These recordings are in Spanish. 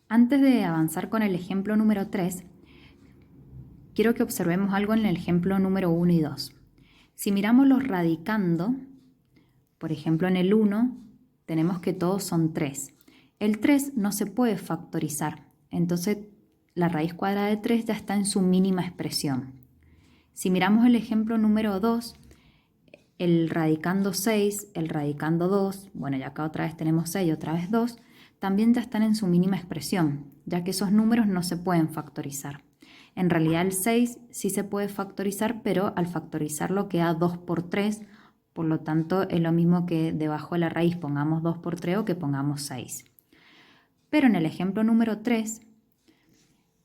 Antes de avanzar con el ejemplo número 3, quiero que observemos algo en el ejemplo número 1 y 2. Si miramos los radicando, por ejemplo en el 1, tenemos que todos son 3. El 3 no se puede factorizar, entonces la raíz cuadrada de 3 ya está en su mínima expresión. Si miramos el ejemplo número 2, el radicando 6, el radicando 2, bueno, ya acá otra vez tenemos 6 y otra vez 2, también ya están en su mínima expresión, ya que esos números no se pueden factorizar. En realidad el 6 sí se puede factorizar, pero al factorizarlo queda 2 por 3, por lo tanto es lo mismo que debajo de la raíz pongamos 2 por 3 o que pongamos 6. Pero en el ejemplo número 3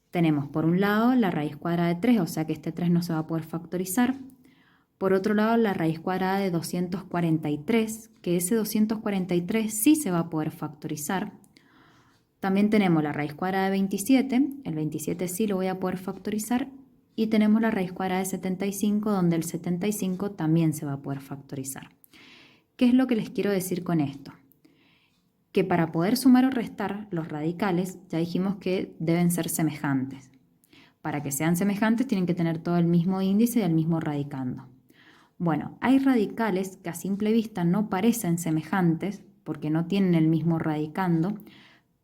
tenemos por un lado la raíz cuadrada de 3, o sea que este 3 no se va a poder factorizar. Por otro lado, la raíz cuadrada de 243, que ese 243 sí se va a poder factorizar. También tenemos la raíz cuadrada de 27, el 27 sí lo voy a poder factorizar. Y tenemos la raíz cuadrada de 75, donde el 75 también se va a poder factorizar. ¿Qué es lo que les quiero decir con esto? Que para poder sumar o restar los radicales, ya dijimos que deben ser semejantes. Para que sean semejantes tienen que tener todo el mismo índice y el mismo radicando. Bueno, hay radicales que a simple vista no parecen semejantes porque no tienen el mismo radicando,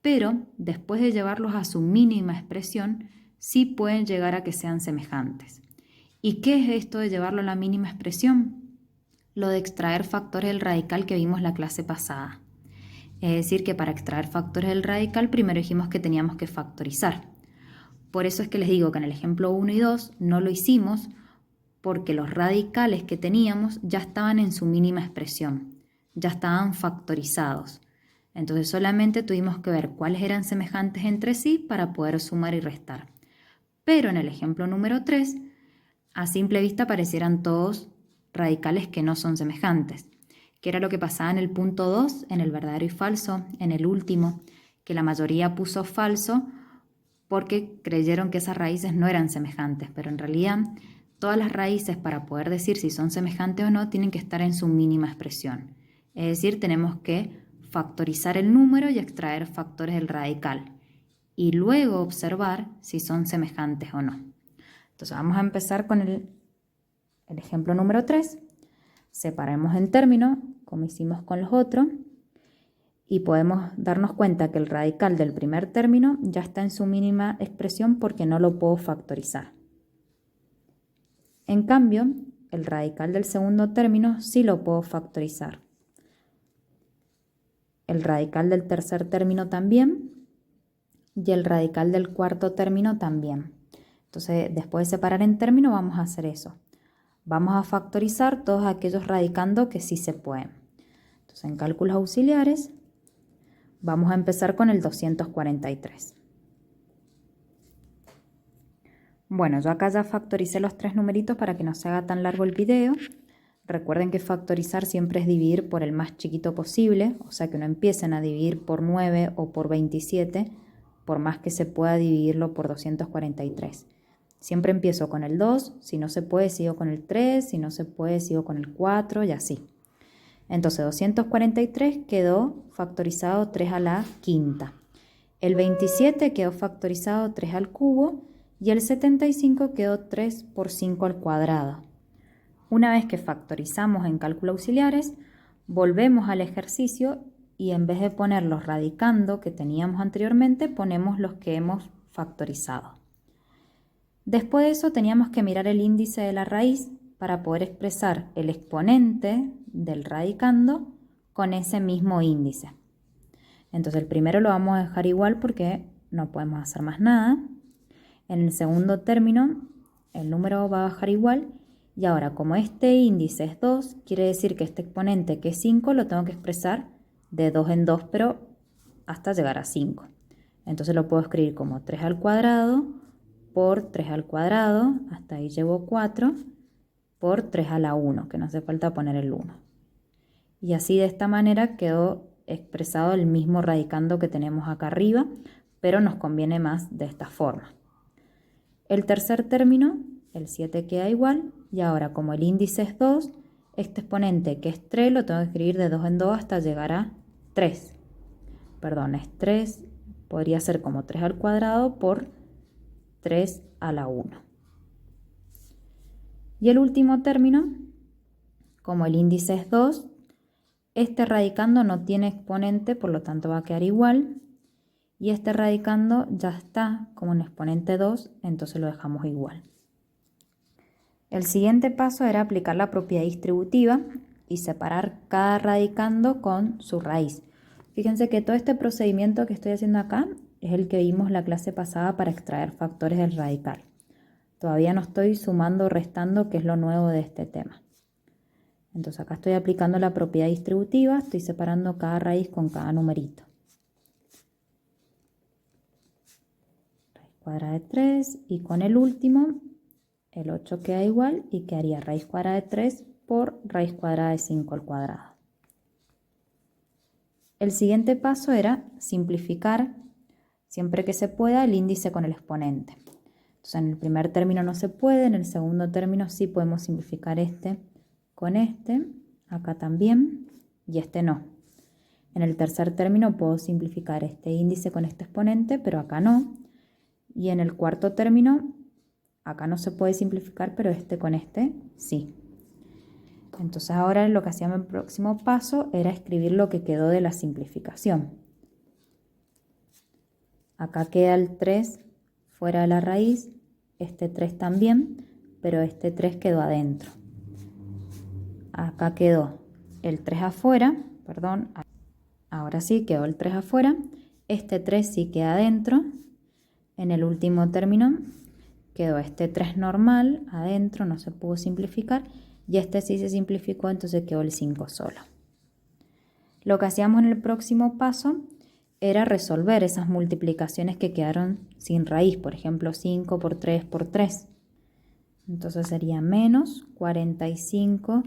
pero después de llevarlos a su mínima expresión, sí pueden llegar a que sean semejantes. ¿Y qué es esto de llevarlo a la mínima expresión? Lo de extraer factores del radical que vimos la clase pasada. Es decir, que para extraer factores del radical primero dijimos que teníamos que factorizar. Por eso es que les digo que en el ejemplo 1 y 2 no lo hicimos, porque los radicales que teníamos ya estaban en su mínima expresión, ya estaban factorizados. Entonces solamente tuvimos que ver cuáles eran semejantes entre sí para poder sumar y restar. Pero en el ejemplo número 3, a simple vista parecieran todos radicales que no son semejantes, que era lo que pasaba en el punto 2, en el verdadero y falso, en el último, que la mayoría puso falso porque creyeron que esas raíces no eran semejantes, pero en realidad todas las raíces, para poder decir si son semejantes o no, tienen que estar en su mínima expresión. Es decir, tenemos que factorizar el número y extraer factores del radical y luego observar si son semejantes o no. Entonces vamos a empezar con el ejemplo número 3. Separemos en términos, como hicimos con los otros, y podemos darnos cuenta que el radical del primer término ya está en su mínima expresión porque no lo puedo factorizar. En cambio, el radical del segundo término sí lo puedo factorizar. El radical del tercer término también y el radical del cuarto término también. Entonces, después de separar en términos, vamos a hacer eso. Vamos a factorizar todos aquellos radicando que sí se pueden. Entonces, en cálculos auxiliares, vamos a empezar con el 243. Bueno, yo acá ya factoricé los tres numeritos para que no se haga tan largo el video. Recuerden que factorizar siempre es dividir por el más chiquito posible, o sea que no empiecen a dividir por 9 o por 27, por más que se pueda dividirlo por 243. Siempre empiezo con el 2, si no se puede sigo con el 3, si no se puede sigo con el 4 y así. Entonces 243 quedó factorizado 3 a la quinta. El 27 quedó factorizado 3 al cubo y el 75 quedó 3 por 5 al cuadrado. Una vez que factorizamos en cálculos auxiliares, volvemos al ejercicio y en vez de poner los radicando que teníamos anteriormente, ponemos los que hemos factorizado. Después de eso teníamos que mirar el índice de la raíz para poder expresar el exponente del radicando con ese mismo índice. Entonces el primero lo vamos a dejar igual porque no podemos hacer más nada. En el segundo término el número va a bajar igual y ahora como este índice es 2, quiere decir que este exponente que es 5 lo tengo que expresar de 2 en 2 pero hasta llegar a 5. Entonces lo puedo escribir como 3 al cuadrado por 3 al cuadrado, hasta ahí llevo 4, por 3 a la 1, que no hace falta poner el 1. Y así de esta manera quedó expresado el mismo radicando que tenemos acá arriba, pero nos conviene más de esta forma. El tercer término, el 7 queda igual, y ahora como el índice es 2, este exponente que es 3 lo tengo que escribir de 2 en 2 hasta llegar a 3. Perdón, es 3 Podría ser como 3 al cuadrado por 3 a la 1. Y el último término, como el índice es 2, este radicando no tiene exponente, por lo tanto va a quedar igual. Y este radicando ya está como un exponente 2, entonces lo dejamos igual. El siguiente paso era aplicar la propiedad distributiva y separar cada radicando con su raíz. Fíjense que todo este procedimiento que estoy haciendo acá es el que vimos la clase pasada para extraer factores del radical. Todavía no estoy sumando o restando, que es lo nuevo de este tema. Entonces acá estoy aplicando la propiedad distributiva, estoy separando cada raíz con cada numerito. Raíz cuadrada de 3 y con el último, el 8 queda igual y quedaría raíz cuadrada de 3 por raíz cuadrada de 5 al cuadrado. El siguiente paso era simplificar, siempre que se pueda, el índice con el exponente. Entonces en el primer término no se puede, en el segundo término sí podemos simplificar este con este, acá también, y este no. En el tercer término puedo simplificar este índice con este exponente, pero acá no. Y en el cuarto término, acá no se puede simplificar, pero este con este sí. Entonces ahora lo que hacíamos en el próximo paso era escribir lo que quedó de la simplificación. Acá queda el 3 fuera de la raíz, este 3 también, pero este 3 quedó adentro. Acá quedó el 3 afuera, perdón, ahora sí quedó el 3 afuera, este 3 sí queda adentro. En el último término quedó este 3 normal adentro, no se pudo simplificar, y este sí se simplificó, entonces quedó el 5 solo. Lo que hacíamos en el próximo paso era resolver esas multiplicaciones que quedaron sin raíz, por ejemplo 5 por 3 por 3. Entonces sería menos 45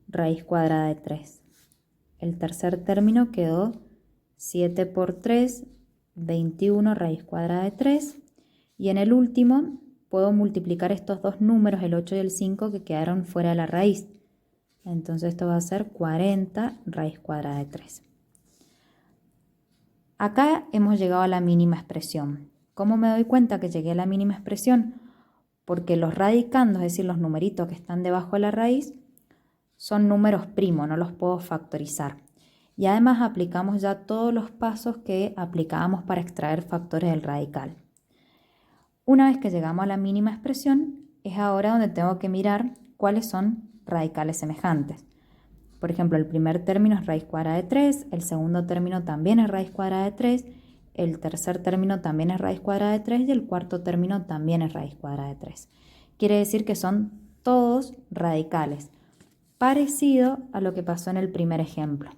raíz cuadrada de 3. El tercer término quedó 7 por 3, 21 raíz cuadrada de 3. Y en el último puedo multiplicar estos dos números, el 8 y el 5, que quedaron fuera de la raíz. Entonces esto va a ser 40 raíz cuadrada de 3. Acá hemos llegado a la mínima expresión. ¿Cómo me doy cuenta que llegué a la mínima expresión? Porque los radicandos, es decir, los numeritos que están debajo de la raíz, son números primos, no los puedo factorizar. Y además aplicamos ya todos los pasos que aplicábamos para extraer factores del radical. Una vez que llegamos a la mínima expresión, es ahora donde tengo que mirar cuáles son radicales semejantes. Por ejemplo, el primer término es raíz cuadrada de 3, el segundo término también es raíz cuadrada de 3, el tercer término también es raíz cuadrada de 3 y el cuarto término también es raíz cuadrada de 3. Quiere decir que son todos radicales, parecido a lo que pasó en el primer ejemplo.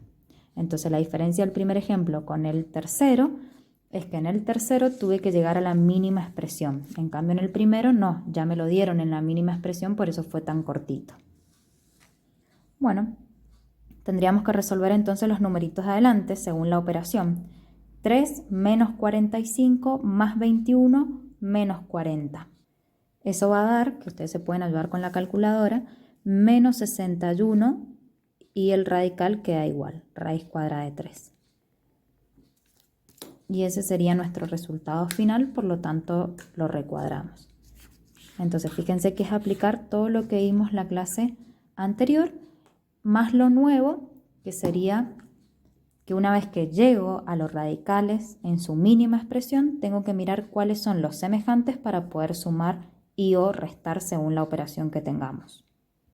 Entonces la diferencia del primer ejemplo con el tercero es que en el tercero tuve que llegar a la mínima expresión. En cambio en el primero no, ya me lo dieron en la mínima expresión, por eso fue tan cortito. Bueno, tendríamos que resolver entonces los numeritos de adelante según la operación. 3 menos 45 más 21 menos 40. Eso va a dar, que ustedes se pueden ayudar con la calculadora, menos 61 y el radical queda igual, raíz cuadrada de 3. Y ese sería nuestro resultado final, por lo tanto lo recuadramos. Entonces fíjense que es aplicar todo lo que vimos la clase anterior, más lo nuevo, que sería que una vez que llego a los radicales en su mínima expresión, tengo que mirar cuáles son los semejantes para poder sumar y o restar según la operación que tengamos.